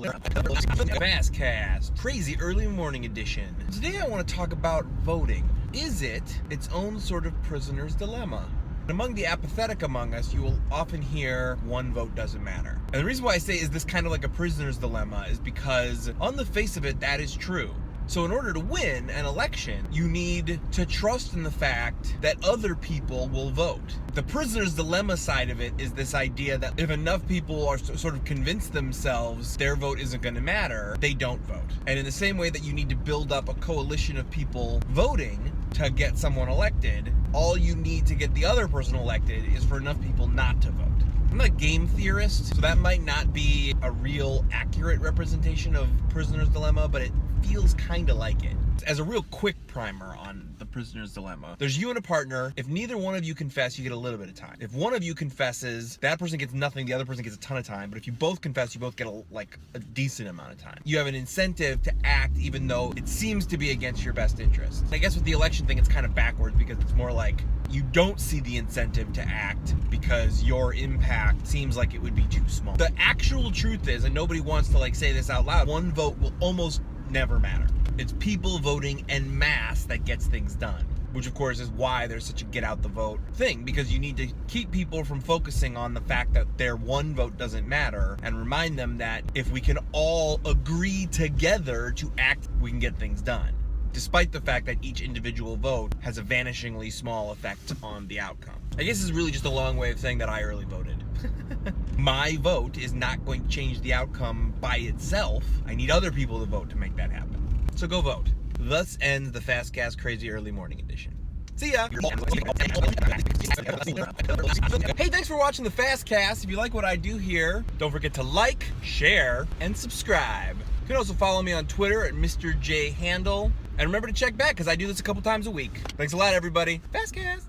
FastCast, crazy early morning edition. Today I want to talk about voting. Is it its own sort of prisoner's dilemma? Among the apathetic among us, you will often hear one vote doesn't matter. And the reason why I say is this kind of like a prisoner's dilemma is because on the face of it, that is true. So in order to win an election, you need to trust in the fact that other people will vote. The prisoner's dilemma side of it is this idea that if enough people are sort of convinced themselves their vote isn't going to matter, they don't vote. And in the same way that you need to build up a coalition of people voting to get someone elected, all you need to get the other person elected is for enough people not to vote. I'm not a game theorist, so that might not be a real accurate representation of prisoner's dilemma, but it feels kind of like it. As a real quick primer on the prisoner's dilemma, there's you and a partner. If neither one of you confess, you get a little bit of time. If one of you confesses, that person gets nothing, the other person gets a ton of time. But if you both confess, you both get a decent amount of time. You have an incentive to act even though it seems to be against your best interest. I guess with the election thing, it's kind of backwards because it's more like you don't see the incentive to act because your impact seems like it would be too small. The actual truth is, and nobody wants to say this out loud, one vote will almost never matter. It's people voting en masse that gets things done, which of course is why there's such a get out the vote thing, because you need to keep people from focusing on the fact that their one vote doesn't matter and remind them that if we can all agree together to act, we can get things done, despite the fact that each individual vote has a vanishingly small effect on the outcome. I guess this is really just a long way of saying that I early voted. My vote is not going to change the outcome by itself. I need other people to vote to make that happen. So go vote. Thus ends the FastCast Crazy Early Morning Edition. See ya! Hey, thanks for watching the FastCast. If you like what I do here, don't forget to like, share, and subscribe. You can also follow me on Twitter at Mr. J Handle. And remember to check back because I do this a couple times a week. Thanks a lot, everybody. FastCast!